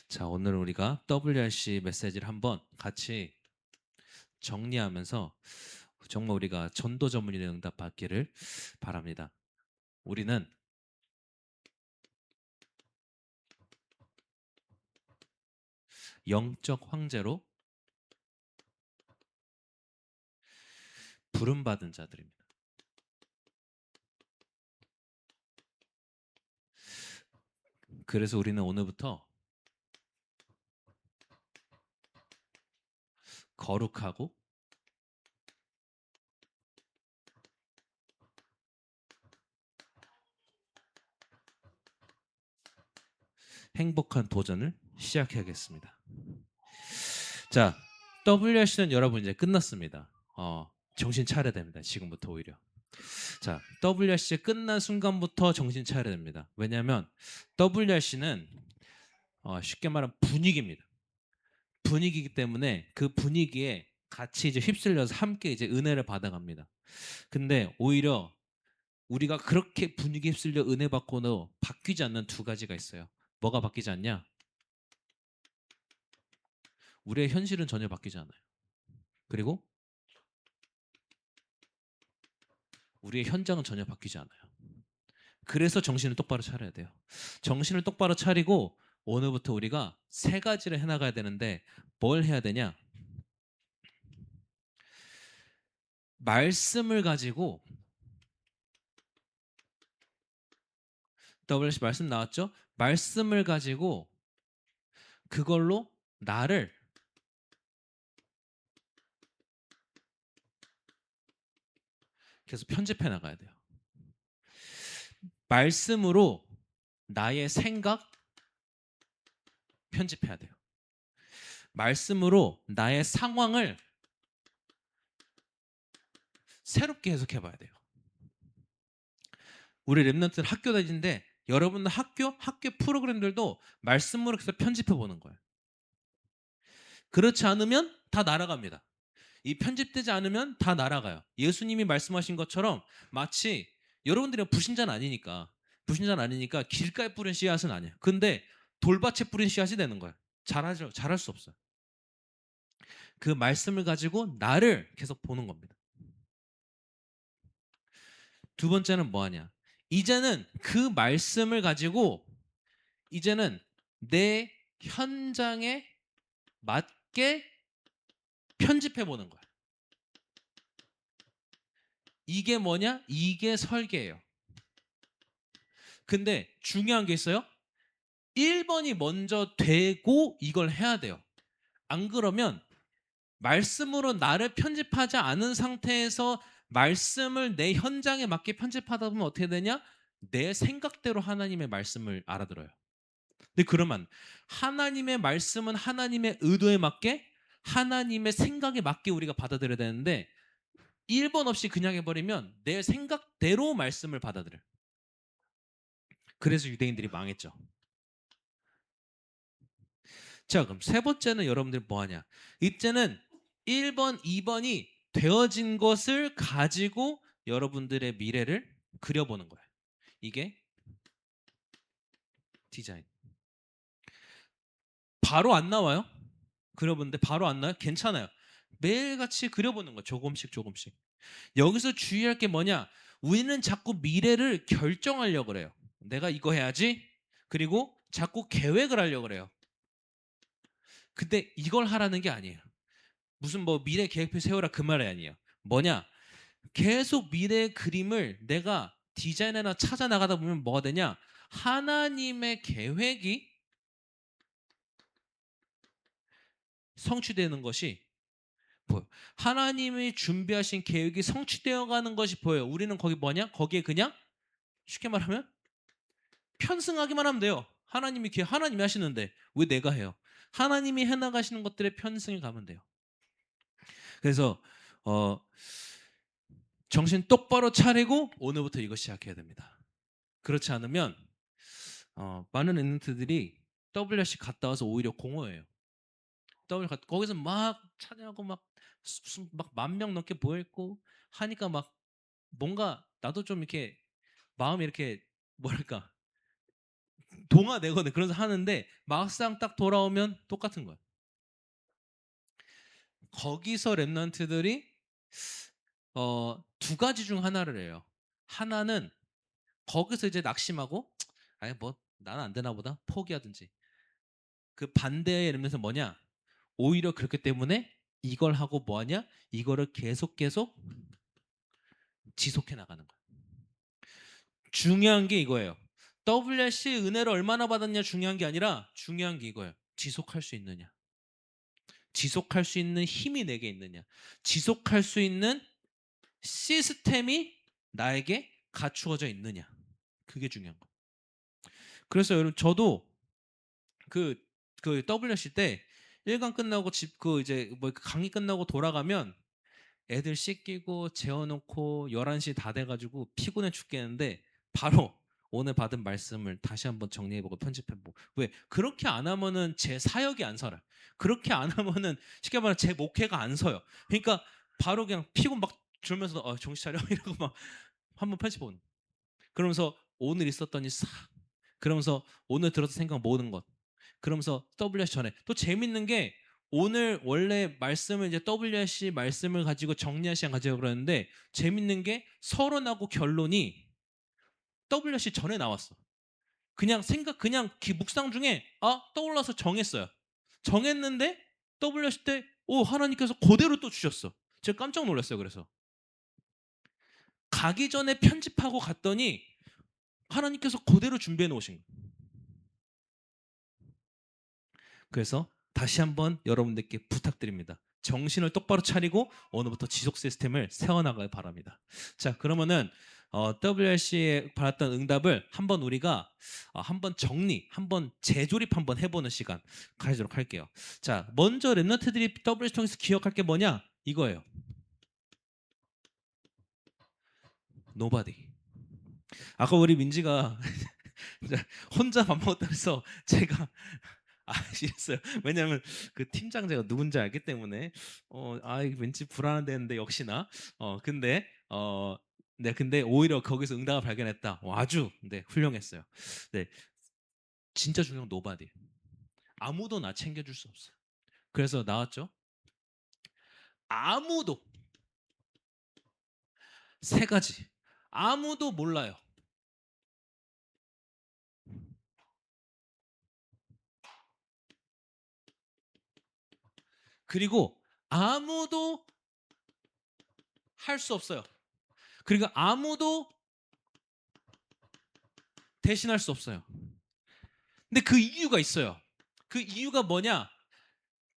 자, 오늘 우리가 WRC 메시지를 한번 같이 정리하면서 정말 우리가 전도 전문인의 응답 받기를 바랍니다. 우리는 영적 황제로 부름받은 자들입니다. 그래서 우리는 오늘부터 거룩하고 행복한 도전을 시작해야겠습니다. 자, WRC는 여러분 이제 끝났습니다. 정신 차려야 됩니다. 지금부터 오히려. 자, WRC 끝난 순간부터 정신 차려야 됩니다. 왜냐하면 WRC는 쉽게 말하면 분위기입니다. 분위기이기 때문에 그 분위기에 같이 이제 휩쓸려서 함께 이제 은혜를 받아갑니다. 근데 오히려 우리가 그렇게 분위기에 휩쓸려 은혜 받고도 바뀌지 않는 두 가지가 있어요. 뭐가 바뀌지 않냐? 우리의 현실은 전혀 바뀌지 않아요. 그리고 우리의 현장은 전혀 바뀌지 않아요. 그래서 정신을 똑바로 차려야 돼요. 정신을 똑바로 차리고 오늘부터 우리가 세 가지를 해나가야 되는데 뭘 해야 되냐? 말씀을 가지고 WC 말씀 나왔죠? 말씀을 가지고 그걸로 나를 계속 편집해 나가야 돼요. 말씀으로 나의 생각 편집해야 돼요. 말씀으로 나의 상황을 새롭게 해석해 봐야 돼요. 우리 랩런트는 학교 다니는데 여러분들 학교 프로그램들도 말씀으로 계속 편집해 보는 거예요. 그렇지 않으면 다 날아갑니다. 이 편집되지 않으면 다 날아가요. 예수님이 말씀하신 것처럼 마치 여러분들이 불신자는 아니니까 길가에 뿌린 씨앗은 아니에요. 근데 돌밭에 뿌린 씨앗이 되는 거예요. 잘할 수 없어요. 그 말씀을 가지고 나를 계속 보는 겁니다. 두 번째는 뭐 하냐? 이제는 그 말씀을 가지고 이제는 내 현장에 맞게 편집해 보는 거야. 이게 뭐냐? 이게 설계예요. 근데 중요한 게 있어요. 1번이 먼저 되고 이걸 해야 돼요. 안 그러면 말씀으로 나를 편집하지 않은 상태에서 말씀을 내 현장에 맞게 편집하다 보면 어떻게 되냐? 내 생각대로 하나님의 말씀을 알아들어요. 근데 그러면 하나님의 말씀은 하나님의 의도에 맞게 하나님의 생각에 맞게 우리가 받아들여야 되는데 1번 없이 그냥 해버리면 내 생각대로 말씀을 받아들여요. 그래서 유대인들이 망했죠. 자, 그럼 세 번째는 여러분들 뭐 하냐? 이때는 1번, 2번이 되어진 것을 가지고 여러분들의 미래를 그려보는 거예요. 이게 디자인. 바로 안 나와요? 그려보는데 바로 안 나요? 괜찮아요. 매일같이 그려보는 거예요. 조금씩 조금씩. 여기서 주의할 게 뭐냐? 우리는 자꾸 미래를 결정하려고 그래요. 내가 이거 해야지. 그리고 자꾸 계획을 하려고 그래요. 근데 이걸 하라는 게 아니에요. 무슨 뭐 미래 계획표 세워라 그 말이 아니에요. 뭐냐? 계속 미래의 그림을 내가 디자인해나 찾아 나가다 보면 뭐가 되냐? 하나님의 계획이 성취되는 것이 보여. 하나님이 준비하신 계획이 성취되어 가는 것이 보여요. 우리는 거기 뭐냐? 거기에 그냥 쉽게 말하면 편승하기만 하면 돼요. 하나님이 하시는데 왜 내가 해요? 하나님이 해나가시는 것들에 편승해 가면 돼요. 그래서 어, 정신 똑바로 차리고 오늘부터 이거 시작해야 됩니다. 그렇지 않으면 많은 랩런트들이 WRC 갔다 와서 오히려 공허해요. 거기서 막 찬양하고 막 10,000명 넘게 모여 있고 하니까 막 뭔가 나도 좀 이렇게 마음이 이렇게 뭐랄까 동화내거든. 그래서 하는데 막상 딱 돌아오면 똑같은 거야. 거기서 랩런트들이 두 가지 중 하나를 해요. 하나는 거기서 이제 낙심하고 '아이 뭐 나는 안 되나 보다.' 포기하든지. 그 반대의 랩런트는 뭐냐? 오히려 그렇기 때문에 이걸 하고 뭐 하냐? 이거를 계속 지속해 나가는 거야. 중요한 게 이거예요. WRC 은혜를 얼마나 받았냐 중요한 게 아니라 중요한 게 이거예요. 지속할 수 있느냐. 지속할 수 있는 힘이 내게 있느냐. 지속할 수 있는 시스템이 나에게 갖추어져 있느냐. 그게 중요한 거예요. 그래서 여러분 저도 그 WRC 때 1강 끝나고 이제 뭐 강의 끝나고 돌아가면 애들 씻기고 재워놓고 11시 다 돼가지고 피곤해 죽겠는데 바로 오늘 받은 말씀을 다시 한번 정리해보고 편집해보고. 왜? 그렇게 안 하면은 제 사역이 안 살아요. 그렇게 안 하면은 쉽게 말하면 제 목회가 안 서요. 그러니까 바로 그냥 피곤 막 졸면서 정신 차려 이러고 막 한번 편집해보는. 그러면서 오늘 있었던 일 싹, 그러면서 오늘 들어서 생각 모든 것, 그러면서 WRC 전에 또 재밌는 게 오늘 원래 말씀을 이제 WRC 말씀을 가지고 정리할 시간 가지고 그러는데 재밌는 게 서론하고 결론이 WRC 전에 나왔어. 그냥 그냥 묵상 중에 떠올라서 정했어요. 정했는데 WRC 때 하나님께서 그대로 또 주셨어. 제가 깜짝 놀랐어요. 그래서 가기 전에 편집하고 갔더니 하나님께서 그대로 준비해 놓으신 거예요. 그래서 다시 한번 여러분들께 부탁드립니다. 정신을 똑바로 차리고 오늘부터 지속 시스템을 세워나가길 바랍니다. 자, 그러면은 WRC에 받았던 응답을 한번 우리가 한번 한번 재조립 한번 해보는 시간 가지도록 할게요. 자, 먼저 랩런트들이 WRC 통해서 기억할 게 뭐냐? 이거예요. Nobody. 아까 우리 민지가 혼자 밥 먹었다 그래서 제가 이랬어요. 왜냐하면 그 팀장 제가 누군지 알기 때문에 왠지 불안한데는데 역시나 근데 네, 근데 오히려 거기서 응답을 발견했다. 아주 네, 훌륭했어요. 네, 진짜 중요한 노바디. 아무도 나 챙겨줄 수 없어요. 그래서 나왔죠. 아무도 세 가지. 아무도 몰라요. 그리고 아무도 할 수 없어요. 그리고 아무도 대신할 수 없어요. 근데 그 이유가 있어요. 그 이유가 뭐냐?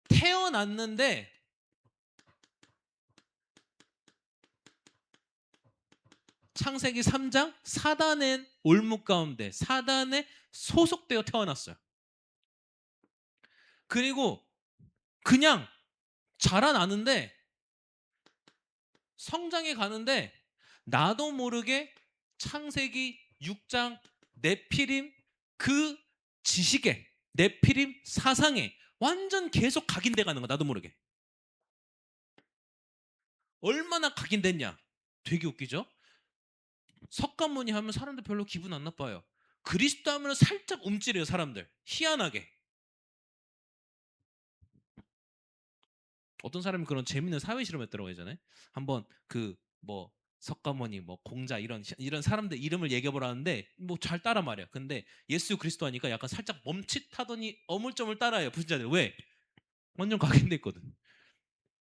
태어났는데 창세기 3장 사단의 올무 가운데 사단에 소속되어 태어났어요. 그리고 그냥 자라나는데 성장해 가는데 나도 모르게 창세기 6장 네피림 그 지식에 네피림 사상에 완전 계속 각인돼 가는 거야. 나도 모르게. 얼마나 각인됐냐? 되게 웃기죠? 석가모니 하면 사람들 별로 기분 안 나빠요. 그리스도 하면 살짝 움찔해요. 사람들 희한하게. 어떤 사람이 그런 재밌는 사회 실험했더라고 예전에. 한번 뭐 석가모니 뭐 공자 이런 사람들 이름을 얘기해 보라는데 뭐 잘 따라 말이야. 근데 예수 그리스도 하니까 약간 살짝 멈칫하더니 어물쩡을 따라해요. 불신자들. 왜? 완전 각인돼 있거든.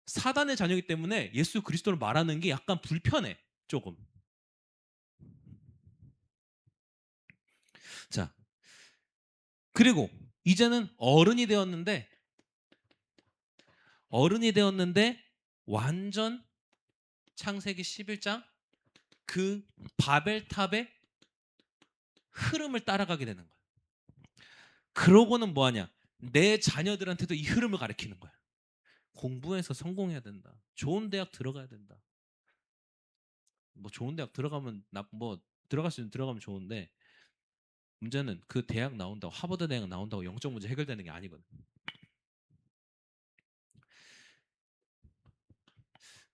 사단의 자녀이기 때문에 예수 그리스도를 말하는 게 약간 불편해. 조금. 자, 그리고 이제는 어른이 되었는데 완전 창세기 11장 그 바벨탑의 흐름을 따라가게 되는 거야. 그러고는 뭐 하냐? 내 자녀들한테도 이 흐름을 가르치는 거야. 공부해서 성공해야 된다. 좋은 대학 들어가야 된다. 뭐 좋은 대학 들어가면 뭐 들어갈 수 있는 들어가면 좋은데 문제는 그 대학 나온다고 하버드 대학 나온다고 영적 문제 해결되는 게 아니거든.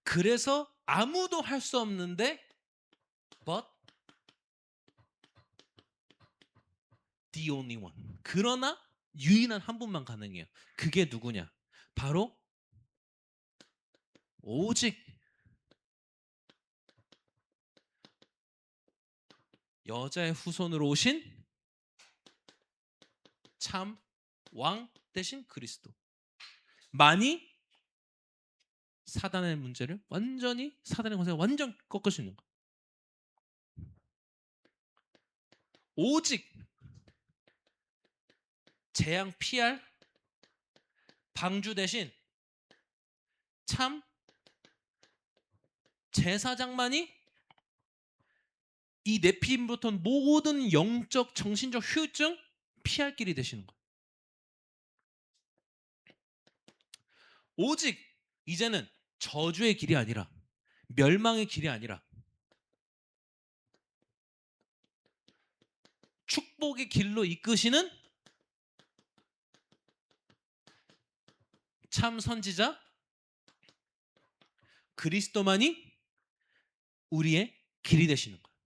그래서 아무도 할 수 없는데 but the only one. 그러나 유일한 한 분만 가능해요. 그게 누구냐? 바로 오직 여자의 후손으로 오신 참 왕 대신 그리스도. 만이 사단의 문제를 완전히 사단의 권세를 완전 꺾을 수 있는 거예요. 오직 재앙 피할 방주 대신 참 제사장만이 이 네피림부터 모든 영적 정신적 후유증 피할 길이 되시는 거예요. 오직 이제는 저주의 길이 아니라 멸망의 길이 아니라 축복의 길로 이끄시는 참 선지자 그리스도만이 우리의 길이 되시는 거예요.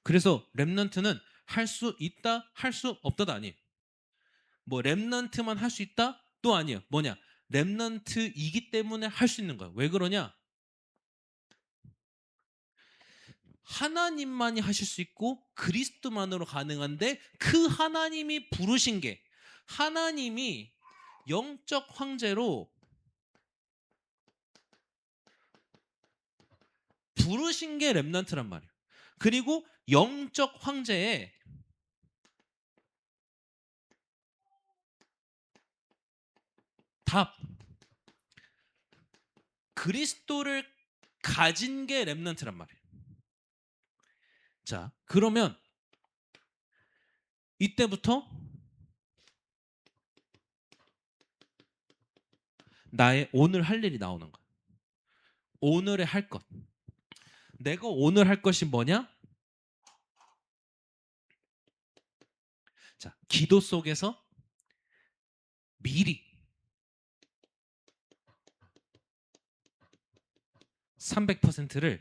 그래서 렘넌트는 할 수 있다, 할 수 없다도 아니에요. 뭐 렘넌트만 할 수 있다? 또 아니에요. 뭐냐? 렘넌트이기 때문에 할 수 있는 거예요. 왜 그러냐? 하나님만이 하실 수 있고 그리스도만으로 가능한데 그 하나님이 부르신 게 하나님이 영적 황제로 부르신 게 렘넌트란 말이에요. 그리고 영적 황제의 답 그리스도를 가진 게 렘넌트란 말이에요. 자, 그러면 이때부터 나의 오늘 할 일이 나오는 거야. 오늘의 할 것. 내가 오늘 할 것이 뭐냐? 자, 기도 속에서 미리 300%를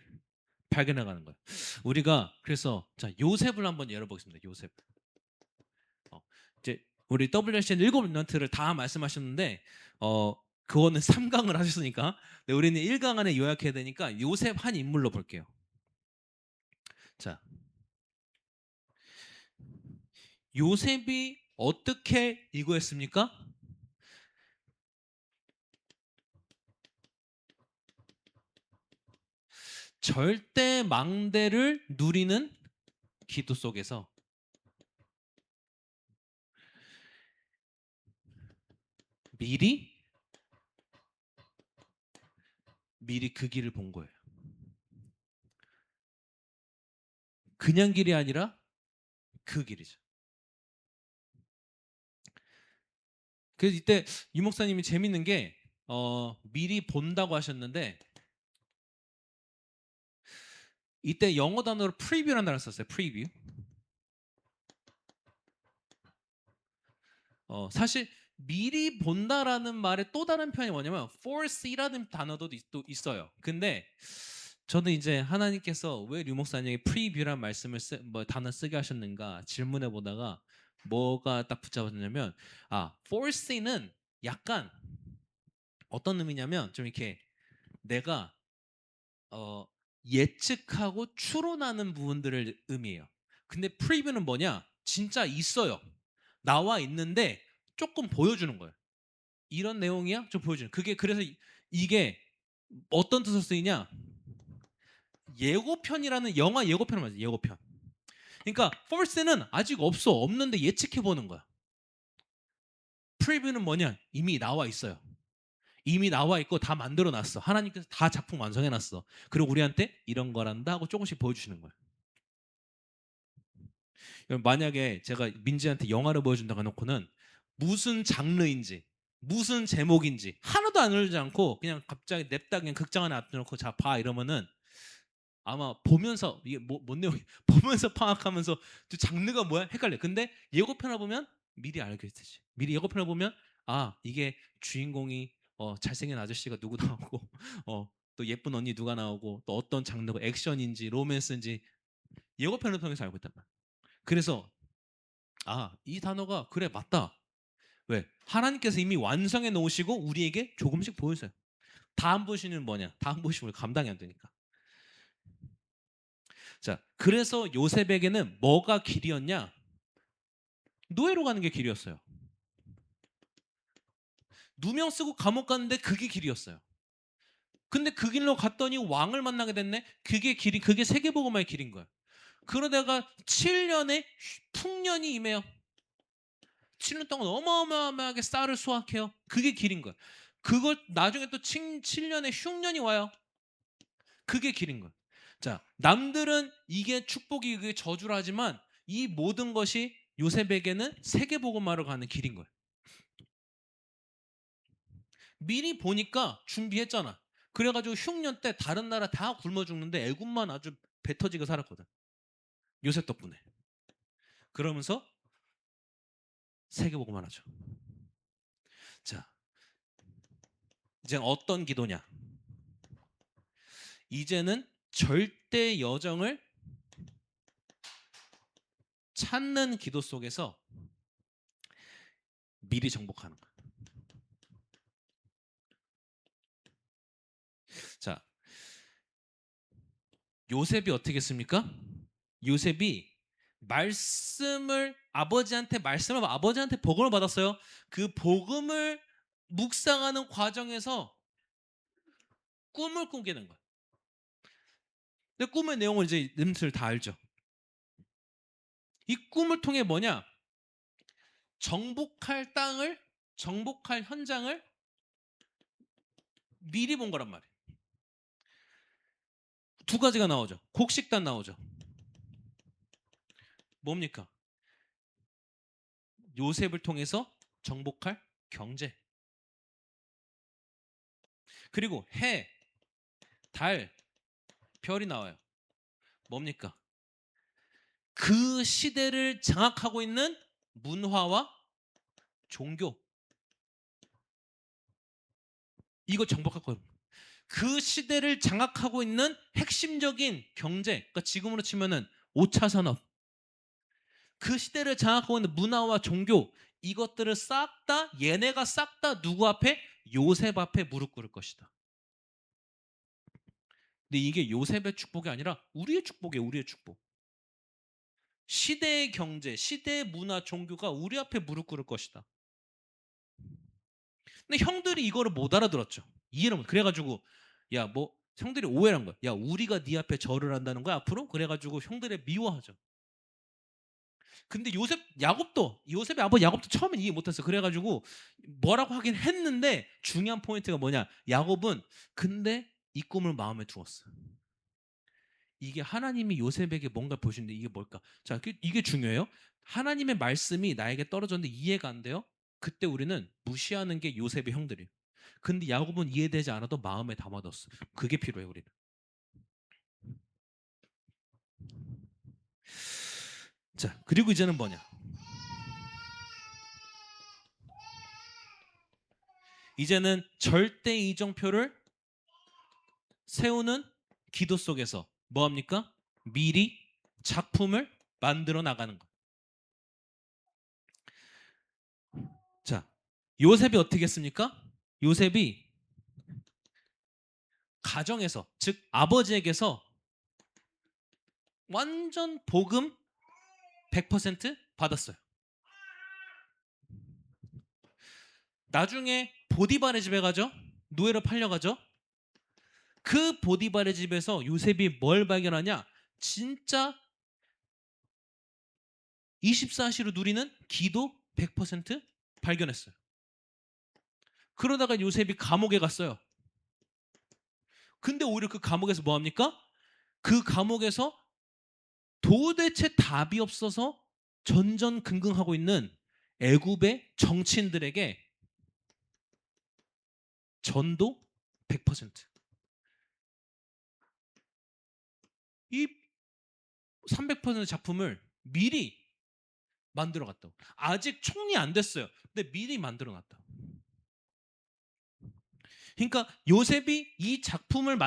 발견해 가는 거예요. 우리가 그래서 자, 요셉을 한번 열어보겠습니다. 요셉. 이제 우리 WCN 7런트를 다 말씀하셨는데 그거는 3강을 하셨으니까 우리는 1강 안에 요약해야 되니까 요셉 한 인물로 볼게요. 자, 요셉이 어떻게 이거했습니까? 절대 망대를 누리는 기도 속에서 미리 그 길을 본 거예요. 그냥 길이 아니라 그 길이죠. 그래서 이때 유 목사님이 재밌는 게 미리 본다고 하셨는데 이때 영어 단어로 프리뷰라는 단어를 썼어요. 프리뷰. 사실 미리 본다라는 말의 또 다른 표현이 뭐냐면 foresee라는 단어도 또 있어요. 근데 저는 이제 하나님께서 왜 류 목사님이 프리뷰란 말씀을 단어 쓰게 하셨는가 질문해 보다가 뭐가 딱 붙잡았냐면 foresee는 약간 어떤 의미냐면 좀 이렇게 내가 예측하고 추론하는 부분들을 의미해요. 근데 프리뷰는 뭐냐? 진짜 있어요. 나와 있는데 조금 보여주는 거예요. 이런 내용이야? 좀 보여주는. 그게 그래서 이게 어떤 뜻으로 쓰이냐? 예고편이라는 영화 예고편을 말이야. 예고편. 그러니까 force는 아직 없는데 예측해 보는 거야. 프리뷰는 뭐냐? 이미 나와 있어요. 이미 나와 있고 다 만들어 놨어. 하나님께서 다 작품 완성해 놨어. 그리고 우리한테 이런 거란다 하고 조금씩 보여주시는 거예요. 만약에 제가 민지한테 영화를 보여준다고 해놓고는 무슨 장르인지 무슨 제목인지 하나도 안 알려주지 않고 그냥 갑자기 냅다 그냥 극장 안에 놔두놓고 자 봐 이러면은 아마 보면서 이게 뭔 내용이 보면서 파악하면서 또 장르가 뭐야 헷갈려. 근데 예고편을 보면 미리 알게 되지. 미리 예고편을 보면 이게 주인공이 잘생긴 아저씨가 누구 나오고 또 예쁜 언니 누가 나오고 또 어떤 장르가 액션인지 로맨스인지 예고편을 통해서 알고 있단 말이야. 그래서 아, 이 단어가 그래 맞다. 왜? 하나님께서 이미 완성해 놓으시고 우리에게 조금씩 보여줘요. 다 안 보시는 뭐냐? 다 안 보시면 감당이 안 되니까. 자, 그래서 요셉에게는 뭐가 길이었냐? 노예로 가는 게 길이었어요. 누명 쓰고 감옥 갔는데 그게 길이었어요. 근데 그 길로 갔더니 왕을 만나게 됐네. 그게 길이, 그게 세계복음화의 길인 거야. 그러다가 7년의 풍년이 임해요. 7년 동안 어마어마하게 쌀을 수확해요. 그게 길인 거야. 그걸 나중에 또 7년의 흉년이 와요. 그게 길인 거야. 자, 남들은 이게 축복이 그게 저주라 하지만 이 모든 것이 요셉에게는 세계복음화로 가는 길인 거야. 미리 보니까 준비했잖아. 그래가지고 흉년 때 다른 나라 다 굶어 죽는데 애굽만 아주 배 터지게 살았거든. 요셉 덕분에. 그러면서 세계복음화 하죠. 자, 이제 어떤 기도냐? 이제는 절대 여정을 찾는 기도 속에서 미리 정복하는 거야. 자, 요셉이 어떻게 했습니까? 요셉이 말씀을 아버지한테 복음을 받았어요. 그 복음을 묵상하는 과정에서 꿈을 꾸게 된 거야. 근데 꿈의 내용을 이제 님들 다 알죠. 이 꿈을 통해 뭐냐? 정복할 땅을, 정복할 현장을 미리 본 거란 말이에요. 두 가지가 나오죠. 곡식단 나오죠. 뭡니까? 요셉을 통해서 정복할 경제. 그리고 해, 달, 별이 나와요. 뭡니까? 그 시대를 장악하고 있는 문화와 종교. 이거 정복할 거예요. 그 시대를 장악하고 있는 핵심적인 경제. 그러니까 지금으로 치면은 5차 산업. 그 시대를 장악하고 있는 문화와 종교. 이것들을 싹 다, 얘네가 싹 다 누구 앞에? 요셉 앞에 무릎 꿇을 것이다. 근데 이게 요셉의 축복이 아니라 우리의 축복이에요. 우리의 축복. 시대의 경제, 시대의 문화, 종교가 우리 앞에 무릎 꿇을 것이다. 근데 형들이 이거를 못 알아들었죠. 이해를 못. 그래가지고 야, 뭐 형들이 오해를 한 거야. 야, 우리가 네 앞에 절을 한다는 거야 앞으로? 그래가지고 형들이 미워하죠. 근데 요셉의 아버지 야곱도 처음엔 이해 못했어. 그래가지고 뭐라고 하긴 했는데 중요한 포인트가 뭐냐? 야곱은 근데 이 꿈을 마음에 두었어. 이게 하나님이 요셉에게 뭔가 보시는데 이게 뭘까? 자, 이게 중요해요. 하나님의 말씀이 나에게 떨어졌는데 이해가 안 돼요. 그때 우리는 무시하는 게 요셉의 형들이에요. 근데 야곱은 이해되지 않아도 마음에 담아뒀어. 그게 필요해 우리는. 자, 그리고 이제는 뭐냐? 이제는 절대 이정표를 세우는 기도 속에서 뭐 합니까? 미리 작품을 만들어 나가는 것. 자, 요셉이 어떻게 했습니까? 요셉이 가정에서, 즉 아버지에게서 완전 복음 100% 받았어요. 나중에 보디발의 집에 가죠. 노예로 팔려가죠. 그 보디발의 집에서 요셉이 뭘 발견하냐? 진짜 24시로 누리는 기도 100% 발견했어요. 그러다가 요셉이 감옥에 갔어요. 근데 오히려 그 감옥에서 뭐 합니까? 그 감옥에서 도대체 답이 없어서 전전긍긍하고 있는 애굽의 정치인들에게 전도 100%. 이 300% 작품을 미리 만들어 갔다고. 아직 총리 안 됐어요. 근데 미리 만들어 놨다. 그러니까 요셉이 이 작품을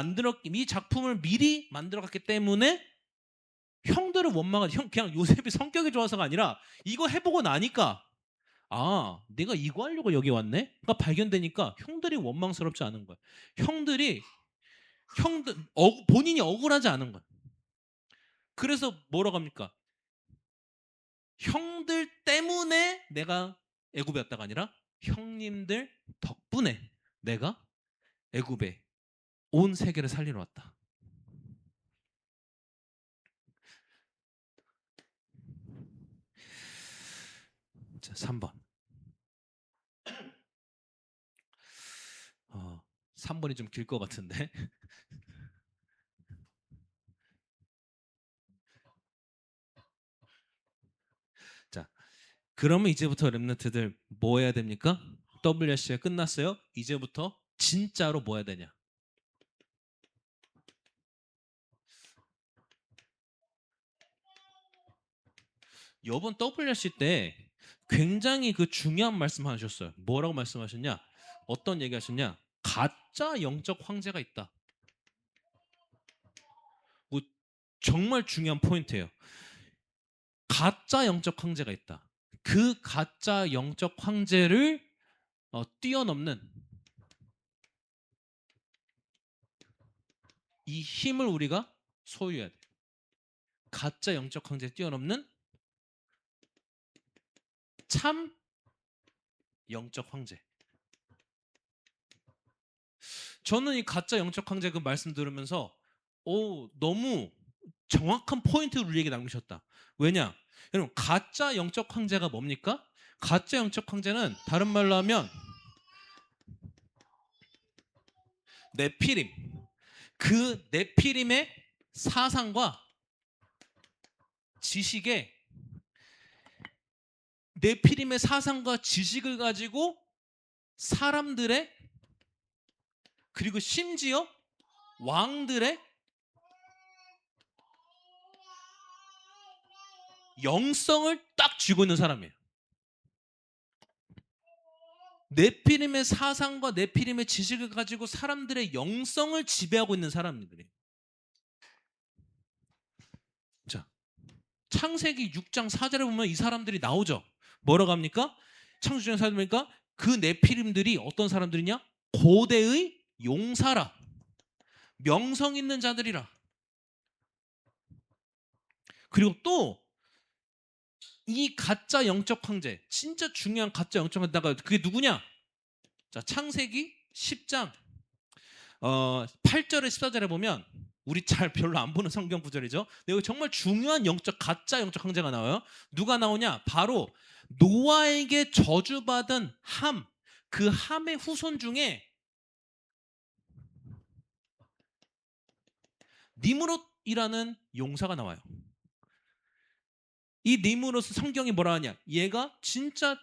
미리 만들어 갔기 때문에 형들을 원망하지. 그냥 요셉이 성격이 좋아서가 아니라 이거 해보고 나니까 내가 이거 하려고 여기 왔네? 가 발견되니까 형들이 원망스럽지 않은 거야. 형들 본인이 억울하지 않은 거야. 그래서 뭐라고 합니까? 형들 때문에 내가 애굽에 왔다가 아니라 형님들 덕분에 내가 애굽에 온 세계를 살리러 왔다. 자, 3번. 3번이 좀 길 것 같은데. 자, 그러면 이제부터 랩런트들 뭐 해야 됩니까? WRC가 끝났어요. 이제부터 진짜로 뭐 해야 되냐? 이번 WRC 때 굉장히 그 중요한 말씀 하셨어요. 뭐라고 말씀하셨냐? 어떤 얘기 하셨냐? 가짜 영적 황제가 있다. 뭐 정말 중요한 포인트예요. 가짜 영적 황제가 있다. 그 가짜 영적 황제를 뛰어넘는 이 힘을 우리가 소유해야 돼. 가짜 영적 황제를 뛰어넘는 참 영적 황제. 저는 이 가짜 영적 황제 그 말씀 들으면서 너무 정확한 포인트를 우리에게 남기셨다. 왜냐? 여러분, 가짜 영적 황제가 뭡니까? 가짜 영적 황제는 다른 말로 하면 네피림. 그 네피림의 사상과 지식에 네피림의 사상과 지식을 가지고 사람들의 그리고 심지어 왕들의 영성을 딱 쥐고 있는 사람이에요. 네피림의 사상과 네피림의 지식을 가지고 사람들의 영성을 지배하고 있는 사람들이에요. 자, 창세기 6장 4절에 보면 이 사람들이 나오죠. 뭐라고 합니까? 창세기 6장 4절에 보니까 그 네피림들이 어떤 사람들이냐? 고대의 용사라. 명성 있는 자들이라. 그리고 또 이 가짜 영적 황제, 진짜 중요한 가짜 영적 황제다가 그게 누구냐? 자, 창세기 10장 8절에 14절에 보면 우리 잘 별로 안 보는 성경 구절이죠. 근데 여기 정말 중요한 가짜 영적 황제가 나와요. 누가 나오냐? 바로 노아에게 저주받은 함, 그 함의 후손 중에 니므롯이라는 용사가 나와요. 이 니므롯은 성경이 뭐라 하냐? 얘가 진짜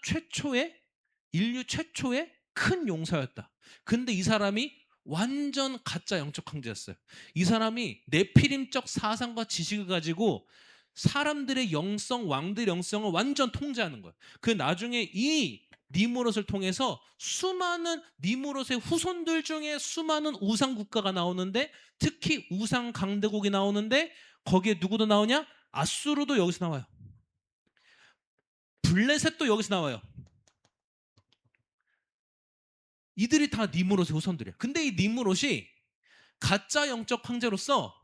인류 최초의 큰 용사였다. 근데 이 사람이 완전 가짜 영적 황제였어요. 이 사람이 네피림적 사상과 지식을 가지고 사람들의 영성, 왕들의 영성을 완전 통제하는 거예요. 그 나중에 이 니므롯을 통해서 수많은 니므롯의 후손들 중에 수많은 우상 국가가 나오는데 특히 우상 강대국이 나오는데 거기에 누구도 나오냐? 아수르도 여기서 나와요. 블레셋도 여기서 나와요. 이들이 다 니므롯의 후손들이에요. 근데 이 니므롯이 가짜 영적 황제로서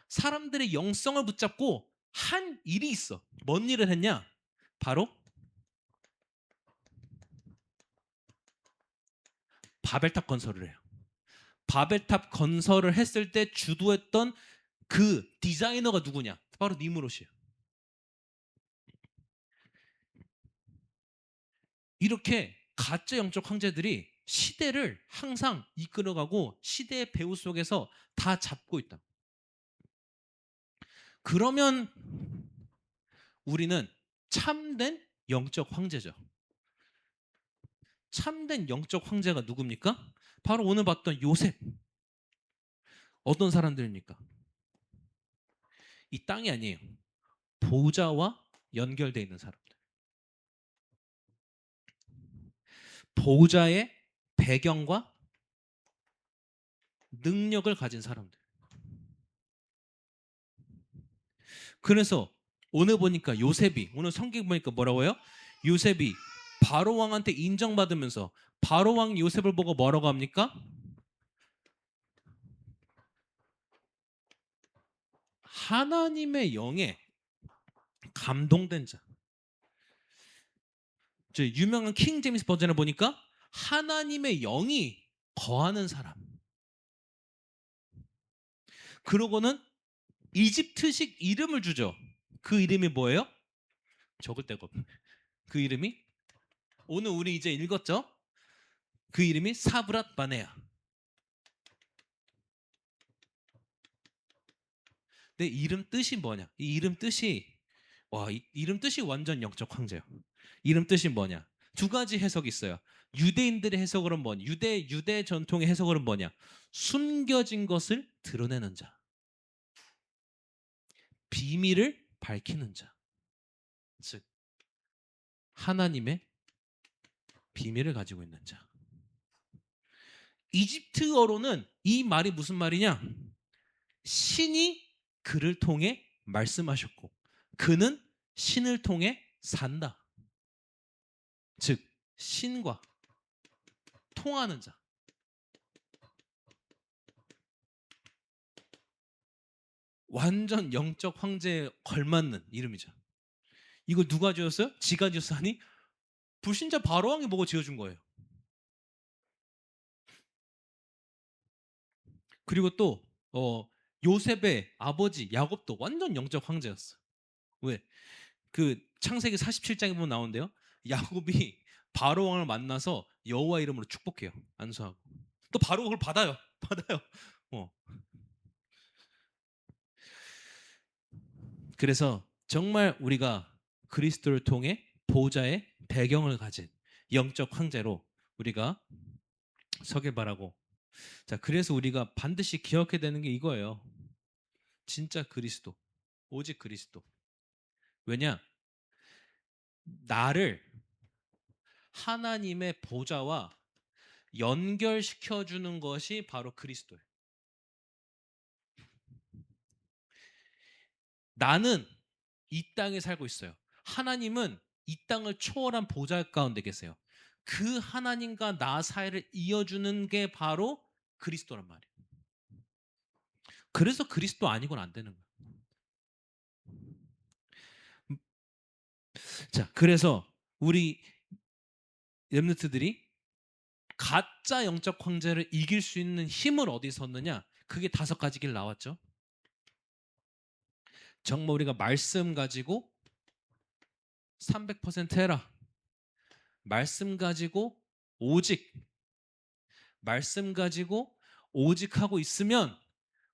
사람들의 영성을 붙잡고 한 일이 있어. 뭔 일을 했냐? 바로 바벨탑 건설을 해요. 바벨탑 건설을 했을 때 주도했던 그 디자이너가 누구냐? 바로 니므롯이에요. 이렇게 가짜 영적 황제들이 시대를 항상 이끌어가고 시대의 배후 속에서 다 잡고 있다. 그러면 우리는 참된 영적 황제죠. 참된 영적 황제가 누굽니까? 바로 오늘 봤던 요셉. 어떤 사람들입니까? 이 땅이 아니에요. 보좌와 연결되어 있는 사람들. 보좌의 배경과 능력을 가진 사람들. 그래서 오늘 보니까 요셉이 오늘 성경 보니까 뭐라고요? 요셉이 바로 왕한테 인정받으면서 바로 왕 요셉을 보고 뭐라고 합니까? 하나님의 영에 감동된 자. 저 유명한 킹 제임스 버전을 보니까 하나님의 영이 거하는 사람. 그러고는 이집트식 이름을 주죠. 그 이름이 뭐예요? 적을 데가 없네. 그 이름이 오늘 우리 이제 읽었죠? 그 이름이 사브랏 바네아. 내 이름 뜻이 뭐냐? 이 이름 뜻이 이 이름 뜻이 완전 영적 황제예요. 이름 뜻이 뭐냐? 두 가지 해석이 있어요. 유대인들의 해석으로는 뭐냐? 유대 전통의 해석으로는 뭐냐? 숨겨진 것을 드러내는 자. 비밀을 밝히는 자. 즉 하나님의 비밀을 가지고 있는 자. 이집트어로는 이 말이 무슨 말이냐? 신이 그를 통해 말씀하셨고 그는 신을 통해 산다. 즉 신과 통하는 자. 완전 영적 황제에 걸맞는 이름이죠. 이거 누가 지었어요? 지가 지었어? 아니 불신자 바로왕이 보고 지어준 거예요. 그리고 또 요셉의 아버지 야곱도 완전 영적 황제였어. 왜? 그 창세기 47장에 보면 나오는데요. 야곱이 바로왕을 만나서 여호와 이름으로 축복해요. 안수하고. 또 바로 그걸 받아요. 받아요. 어. 그래서 정말 우리가 그리스도를 통해 보호자의 배경을 가진 영적 황제로 우리가 서길 바라고. 자, 그래서 우리가 반드시 기억해야 되는 게 이거예요. 진짜 그리스도. 오직 그리스도. 왜냐? 나를 하나님의 보좌와 연결시켜 주는 것이 바로 그리스도예요. 나는 이 땅에 살고 있어요. 하나님은 이 땅을 초월한 보좌 가운데 계세요. 그 하나님과 나 사이를 이어주는 게 바로 그리스도란 말이에요. 그래서 그리스도 아니고는 안 되는 거예요. 자, 그래서 우리 렘넌트들이 가짜 영적 황제를 이길 수 있는 힘을 어디서 얻느냐? 그게 5가지 길 나왔죠. 정말 우리가 말씀 가지고 300% 해라. 말씀 가지고 오직 말씀 가지고 오직 하고 있으면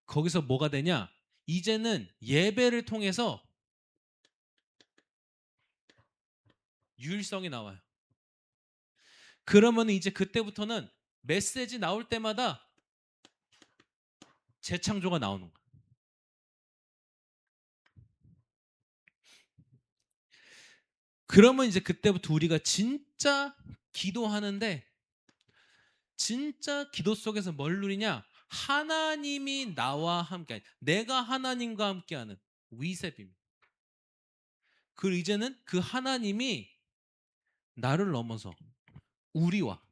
거기서 뭐가 되냐? 이제는 예배를 통해서 유일성이 나와요. 그러면 이제 그때부터는 메시지 나올 때마다 재창조가 나오는 거야. 그러면 이제 그때부터 우리가 진짜 기도하는데 진짜 기도 속에서 뭘 누리냐? 하나님이 나와 함께, 내가 하나님과 함께하는 위세빔. 그리고 이제는 그 하나님이 나를 넘어서 우리와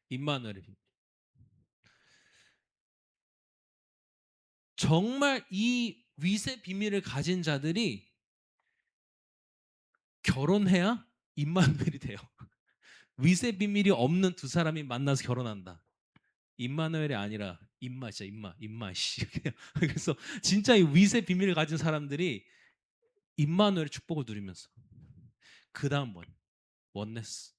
임마누엘이 정말 이 위세 비밀을 가진 자들이 결혼해야 임마누엘이 돼요. 위세 비밀이 없는 두 사람이 만나서 결혼한다. 임마누엘이 아니라 임마시야, 임마씨. 그래서 진짜 이 위세 비밀을 가진 사람들이 임마누엘의 축복을 누리면서 그 다음 원네스.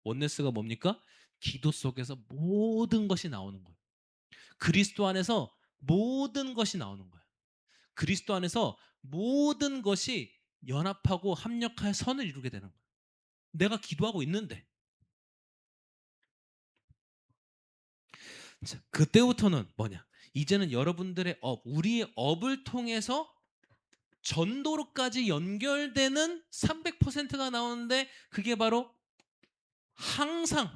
원네스가 뭡니까? 기도 속에서 모든 것이 나오는 거예요. 그리스도 안에서 모든 것이 나오는 거예요. 그리스도 안에서 모든 것이 연합하고 합력하여 선을 이루게 되는 거예요. 내가 기도하고 있는데. 자, 그때부터는 뭐냐? 이제는 여러분들의 우리의 업을 통해서 전도로까지 연결되는 300%가 나오는데 그게 바로 항상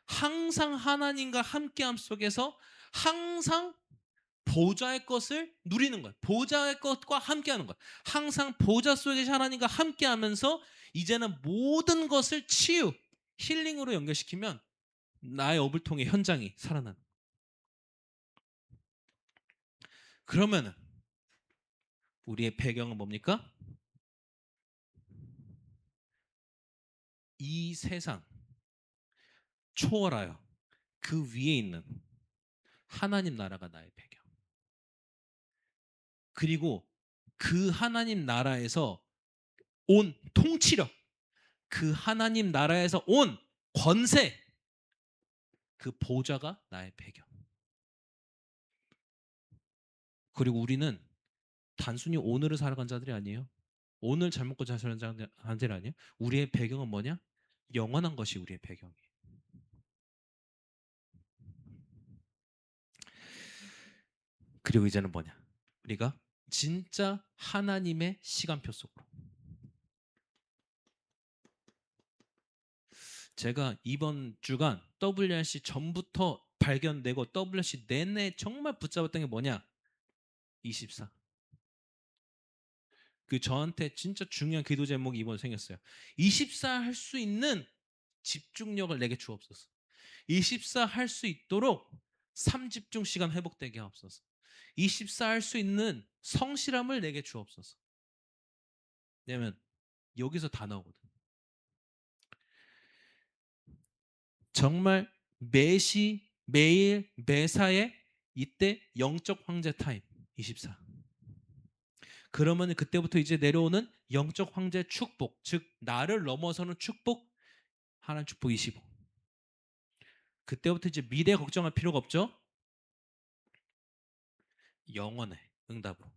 하나님과 함께함 속에서 항상 보좌의 것을 누리는 거예요. 보좌의 것과 함께하는 거예요. 항상 보좌 속에 하나님과 함께하면서 이제는 모든 것을 치유, 힐링으로 연결시키면 나의 어불통의 현장이 살아나는 거예요. 그러면은 우리의 배경은 뭡니까? 이 세상 초월하여 그 위에 있는 하나님 나라가 나의 배경. 그리고 그 하나님 나라에서 온 통치력, 그 하나님 나라에서 온 권세, 그 보좌가 나의 배경. 그리고 우리는 단순히 오늘을 살아간 자들이 아니에요. 오늘 잘 먹고 잘 사는 자들이 아니에요. 우리의 배경은 뭐냐? 영원한 것이 우리의 배경이에요. 그리고 이제는 뭐냐? 우리가 진짜 하나님의 시간표 속으로. 제가 이번 주간 WRC 전부터 발견되고 WRC 내내 정말 붙잡았던 게 뭐냐? 24. 그 저한테 진짜 중요한 기도 제목이 이번에 생겼어요. 24 할 수 있는 집중력을 내게 주옵소서. 24 할 수 있도록 삼집중 시간 회복되게 하옵소서. 24 할 수 있는 성실함을 내게 주옵소서. 왜냐면 여기서 다 나오거든. 정말 매시 매일 매사에 이때 영적 황제 타임 24. 그러면 그때부터 이제 내려오는 영적 황제 축복, 즉 나를 넘어서는 축복, 하나님 축복 25. 그때부터 이제 미래 걱정할 필요가 없죠. 영원의 응답으로.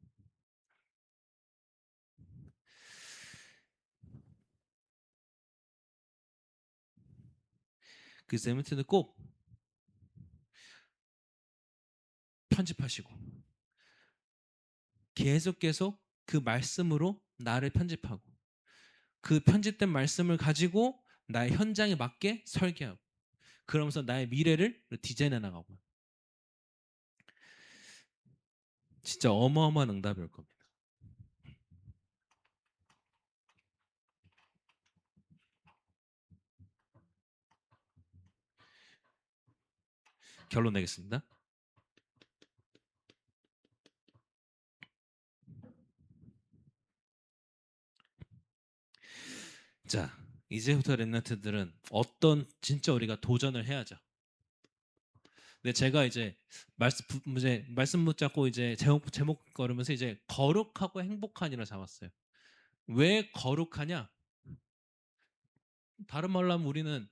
그 세멘트는 꼭 편집하시고 계속 그 말씀으로 나를 편집하고 그 편집된 말씀을 가지고 나의 현장에 맞게 설계하고 그러면서 나의 미래를 디자인해 나가고 진짜 어마어마한 응답이 올 겁니다. 결론 내겠습니다. 자, 이제부터 랩런트들은 어떤 진짜 우리가 도전을 해야죠. 근데 제가 이제 말씀 붙잡고 이제 제목 걸으면서 이제 거룩하고 행복한이라 잡았어요. 왜 거룩하냐? 다른 말로 하면 우리는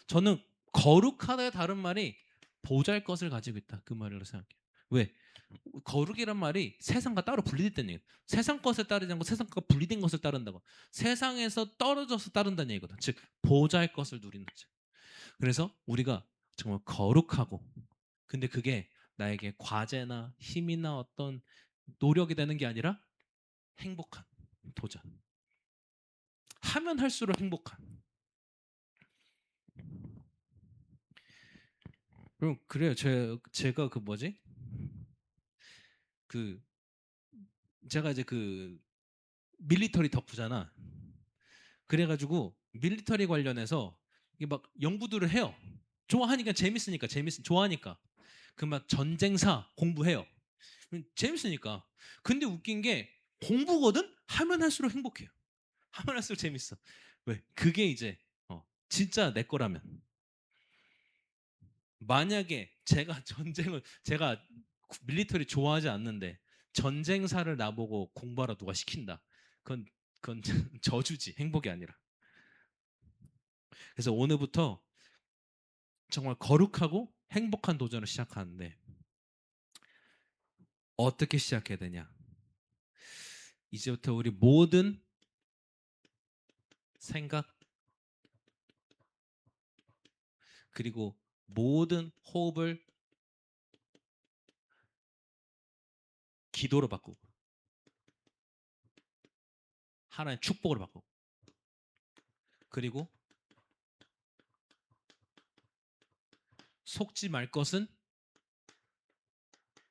저는 거룩하다의 다른 말이 보잘 것을 가지고 있다. 그 말로 생각해요. 왜? 거룩이란 말이 세상과 따로 분리됐다는 얘기예요. 세상 것을 따르지 않고 세상과 분리된 것을 따른다고. 세상에서 떨어져서 따른다는 얘기거든. 즉 보잘 것을 누리는 거죠. 그래서 우리가 정말 거룩하고 근데 그게 나에게 과제나 힘이나 어떤 노력이 되는 게 아니라 행복한 도전. 하면 할수록 행복한. 그럼 그래요. 제가 그 뭐지? 그 제가 이제 그 밀리터리 덕후잖아. 그래가지고 밀리터리 관련해서 이게 막 연구들을 해요. 좋아하니까 재밌으니까 좋아하니까 그 막 전쟁사 공부해요. 재밌으니까. 근데 웃긴 게 공부거든 하면 할수록 행복해요. 하면 할수록 재밌어. 왜? 그게 이제 진짜 내 거라면. 만약에 제가 밀리터리 좋아하지 않는데 전쟁사를 나보고 공부하라 누가 시킨다. 그건 저주지 행복이 아니라. 그래서 오늘부터 정말 거룩하고 행복한 도전을 시작하는데 어떻게 시작해야 되냐? 이제부터 우리 모든 생각 그리고 모든 호흡을 기도로 바꾸고 하나의 축복으로 바꾸고 그리고 속지 말 것은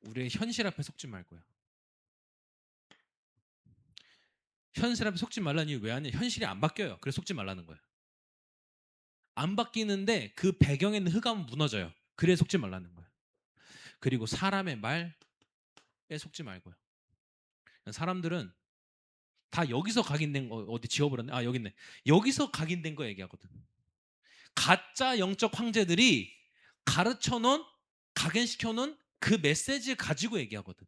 우리의 현실 앞에 속지 말고요. 현실 앞에 속지 말라는 이유 왜 하냐? 현실이 안 바뀌어요. 그래서 속지 말라는 거예요. 안 바뀌는데 그 배경에 있는 흑암은 무너져요. 그래서 속지 말라는 거예요. 그리고 사람의 말에 속지 말고요. 사람들은 다 여기서 각인된 거 어디 지워버렸네. 아 여기 있네. 여기서 각인된 거 얘기하거든. 가짜 영적 황제들이 가르쳐 놓은 각인시켜 놓은 그 메시지를 가지고 얘기하거든.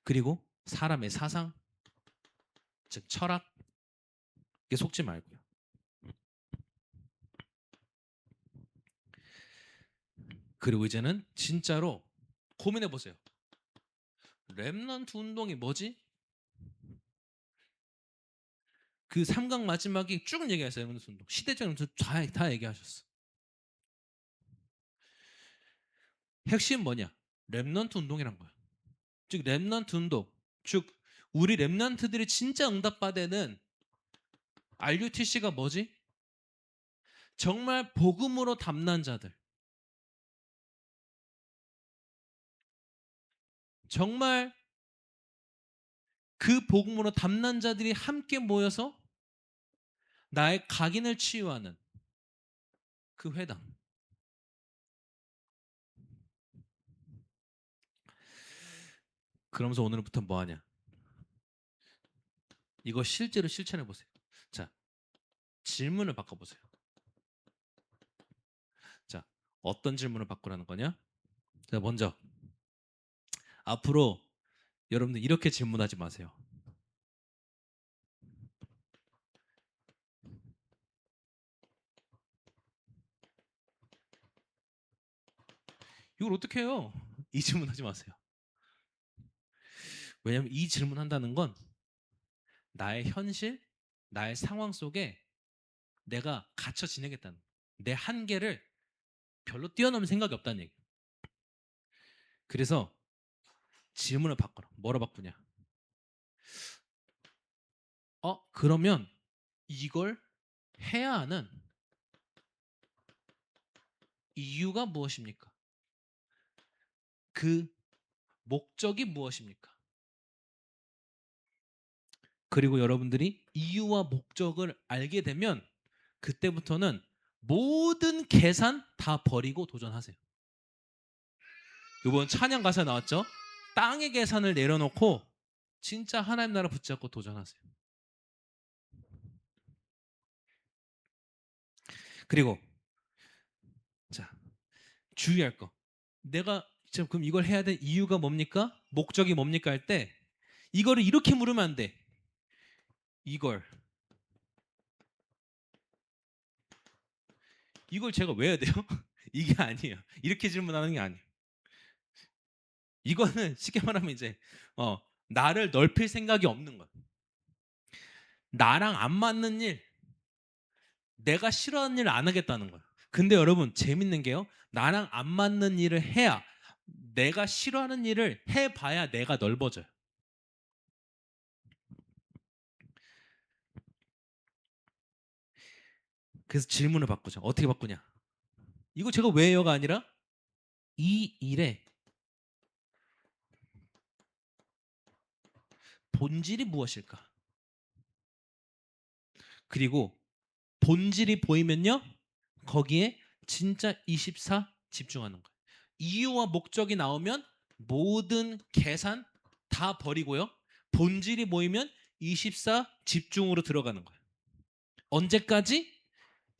그리고 사람의 사상, 즉 철학에 속지 말고요. 그리고 이제는 진짜로 고민해 보세요. 렘넌트 운동이 뭐지? 그 삼강 마지막에 쭉 얘기했어요. 렘넌트 운동. 시대적 렘넌트 다 얘기하셨어. 핵심 뭐냐? 렘넌트 운동이란 거야. 즉 렘넌트 운동. 즉 우리 렘넌트들이 진짜 응답받는 RUTC가 뭐지? 정말 복음으로 담난 자들. 정말 그 복음으로 담난 자들이 함께 모여서 나의 각인을 치유하는 그 회당. 그러면서 오늘부터 뭐 하냐? 이거 실제로 실천해 보세요. 자, 질문을 바꿔 보세요. 자, 어떤 질문을 바꾸라는 거냐? 자, 먼저 앞으로 여러분들 이렇게 질문하지 마세요. 이걸 어떻게 해요? 이 질문하지 마세요. 왜냐하면 이 질문한다는 건 나의 현실, 나의 상황 속에 내가 갇혀 지내겠다는 내 한계를 별로 뛰어넘을 생각이 없다는 얘기. 그래서 질문을 바꿔라. 뭐로 바꾸냐? 그러면 이걸 해야 하는 이유가 무엇입니까? 그 목적이 무엇입니까? 그리고 여러분들이 이유와 목적을 알게 되면 그때부터는 모든 계산 다 버리고 도전하세요. 이번 찬양 가사 나왔죠? 땅의 계산을 내려놓고 진짜 하나님 나라 붙잡고 도전하세요. 그리고 자, 주의할 거. 내가 지금 그럼 이걸 해야 될 이유가 뭡니까? 목적이 뭡니까? 할 때 이거를 이렇게 물으면 안 돼. 이걸 제가 왜 해야 돼요? 이게 아니에요. 이렇게 질문하는 게 아니에요. 이거는 쉽게 말하면 이제 나를 넓힐 생각이 없는 거야. 나랑 안 맞는 일, 내가 싫어하는 일 안 하겠다는 거야. 근데 여러분 재밌는 게요. 나랑 안 맞는 일을 해야 내가 싫어하는 일을 해봐야 내가 넓어져요. 그래서 질문을 바꾸죠. 어떻게 바꾸냐? 이거 제가 왜 해요가 아니라 이 일의 본질이 무엇일까? 그리고 본질이 보이면요. 거기에 진짜 24 집중하는 거예요. 이유와 목적이 나오면 모든 계산 다 버리고요. 본질이 보이면 24 집중으로 들어가는 거예요. 언제까지?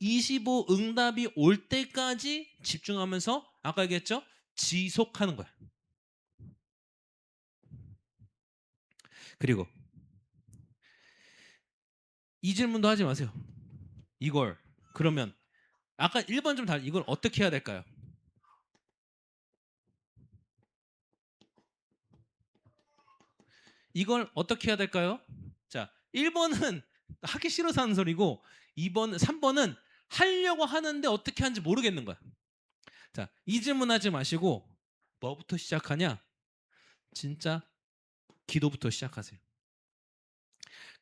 25 응답이 올 때까지 집중하면서 아까 얘기했죠? 지속하는 거예요. 그리고 이 질문도 하지 마세요. 이걸 그러면 아까 1번 좀 달리 이걸 어떻게 해야 될까요? 이걸 어떻게 해야 될까요? 자, 1번은 하기 싫어서 하는 소리고 3번은 하려고 하는데 어떻게 하는지 모르겠는 거야. 자, 이 질문하지 마시고 뭐부터 시작하냐? 진짜 기도부터 시작하세요.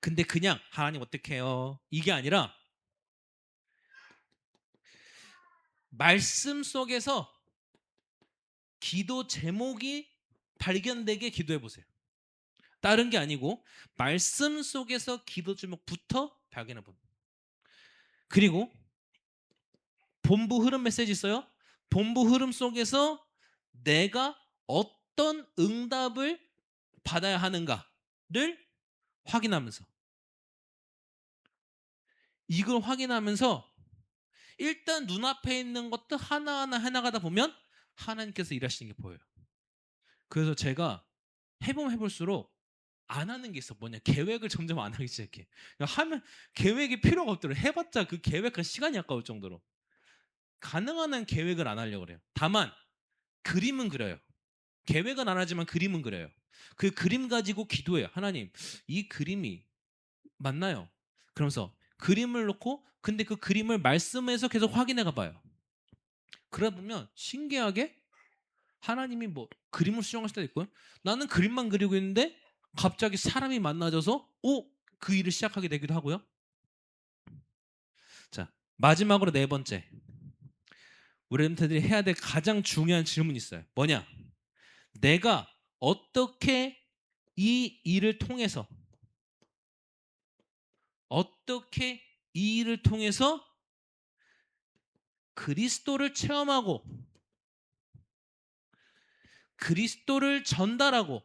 근데 그냥 하나님 어떻게 해요? 이게 아니라 말씀 속에서 기도 제목이 발견되게 기도해 보세요. 다른 게 아니고 말씀 속에서 기도 제목부터 발견해 보는. 그리고 본부 흐름 메시지 있어요. 본부 흐름 속에서 내가 어떤 응답을 받아야 하는가를 확인하면서, 이걸 확인하면서 일단 눈앞에 있는 것도 하나하나 해나가다 보면 하나님께서 일하시는 게 보여요. 그래서 제가 해보면 해볼수록 안 하는 게 있어. 뭐냐, 계획을 점점 안 하기 시작해. 하면 계획이 필요가 없더라고. 해봤자 그 계획할 시간이 아까울 정도로 가능한 한 계획을 안 하려고 그래요. 다만 그림은 그려요. 계획은 안 하지만 그림은 그려요. 그 그림 가지고 기도해요. 하나님, 이 그림이 맞나요? 그러면서 그림을 놓고, 근데 그 그림을 말씀에서 계속 확인해 가봐요. 그러다 보면 신기하게 하나님이 뭐 그림을 수정하실 때도 있고요. 나는 그림만 그리고 있는데 갑자기 사람이 만나져서 그 일을 시작하게 되기도 하고요. 자, 마지막으로 네 번째, 우리 멘토들이 해야 될 가장 중요한 질문이 있어요. 뭐냐? 내가 어떻게 이 일을 통해서, 어떻게 이 일을 통해서 그리스도를 체험하고 그리스도를 전달하고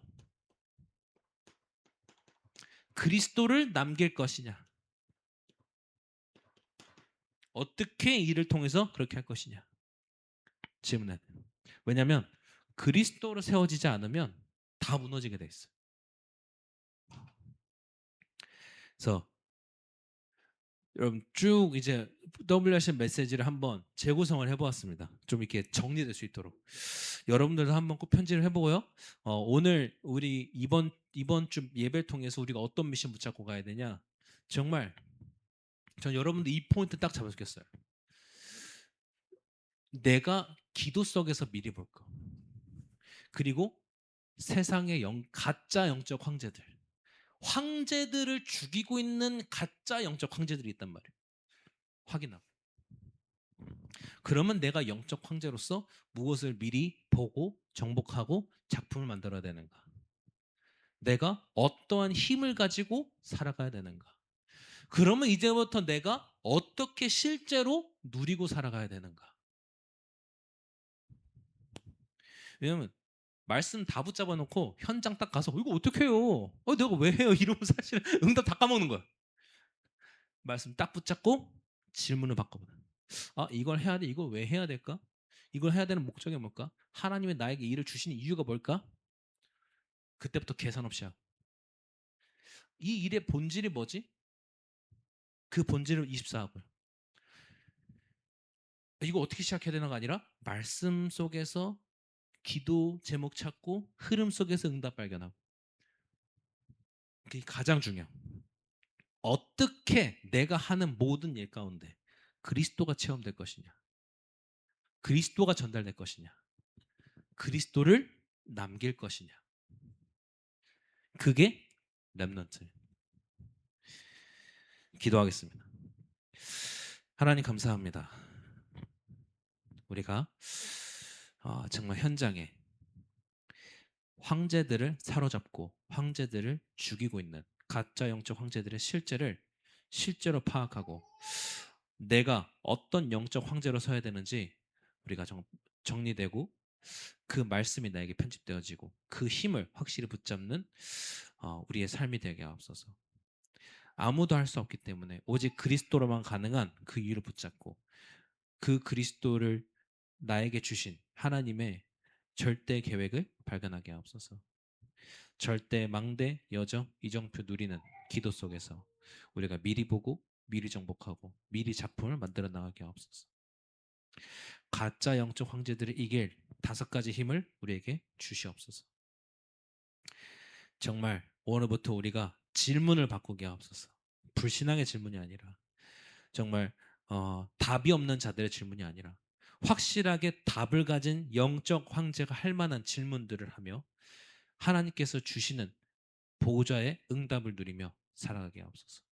그리스도를 남길 것이냐? 어떻게 이 일을 통해서 그렇게 할 것이냐? 질문해. 왜냐하면 그리스도로 세워지지 않으면 다 무너지게 돼 있어요. 그래서 여러분 쭉 이제 WRC 메시지를 한번 재구성을 해보았습니다. 좀 이렇게 정리될 수 있도록 여러분들도 한번 꼭 편집을 해보고요. 오늘 우리 이번 주 예배를 통해서 우리가 어떤 미션 붙잡고 가야 되냐? 정말 전 여러분들 이 포인트 딱 잡아주겠어요. 내가 기도 속에서 미리 볼 거. 그리고 세상의 가짜 영적 황제들을 죽이고 있는 가짜 영적 황제들이 있단 말이에요. 확인하고. 그러면 내가 영적 황제로서 무엇을 미리 보고 정복하고 작품을 만들어야 되는가? 내가 어떠한 힘을 가지고 살아가야 되는가? 그러면 이제부터 내가 어떻게 실제로 누리고 살아가야 되는가? 왜냐면 말씀 다 붙잡아 놓고 현장 딱 가서 이거 어떻게 해요? 내가 왜 해요? 이러면 사실은 응답 다 까먹는 거야. 말씀 딱 붙잡고 질문을 바꿔보는. 이걸 해야 돼. 이걸 왜 해야 될까? 이걸 해야 되는 목적이 뭘까? 하나님의 나에게 일을 주시는 이유가 뭘까? 그때부터 계산 없이 하고. 이 일의 본질이 뭐지? 그 본질을 24하고요. 이거 어떻게 시작해야 되는 거 아니라 말씀 속에서 기도 제목 찾고 흐름 속에서 응답 발견하고. 그게 가장 중요해요. 어떻게 내가 하는 모든 일 가운데 그리스도가 체험될 것이냐, 그리스도가 전달될 것이냐, 그리스도를 남길 것이냐. 그게 렘넌트. 기도하겠습니다. 하나님 감사합니다. 우리가 정말 현장에 황제들을 사로잡고 황제들을 죽이고 있는 가짜 영적 황제들의 실제를 실제로 파악하고 내가 어떤 영적 황제로 서야 되는지 우리가 정리되고 그 말씀이 나에게 편집되어지고 그 힘을 확실히 붙잡는 우리의 삶이 되게 하옵소서. 아무도 할 수 없기 때문에 오직 그리스도로만 가능한 그 이유를 붙잡고 그 그리스도를 나에게 주신 하나님의 절대 계획을 발견하게 하옵소서. 절대 망대 여정 이정표 누리는 기도 속에서 우리가 미리 보고 미리 정복하고 미리 작품을 만들어 나가게 하옵소서. 가짜 영적 황제들을 이길 5가지 힘을 우리에게 주시옵소서. 정말 오늘부터 우리가 질문을 바꾸게 하옵소서. 불신앙의 질문이 아니라 정말 답이 없는 자들의 질문이 아니라 확실하게 답을 가진 영적 황제가 할 만한 질문들을 하며 하나님께서 주시는 보호자의 응답을 누리며 살아가게 하옵소서.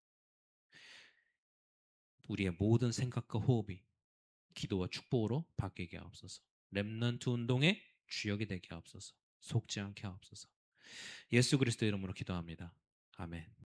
우리의 모든 생각과 호흡이 기도와 축복으로 바뀌게 하옵소서. 렘넌트 운동의 주역이 되게 하옵소서. 속지 않게 하옵소서. 예수 그리스도 이름으로 기도합니다. 아멘.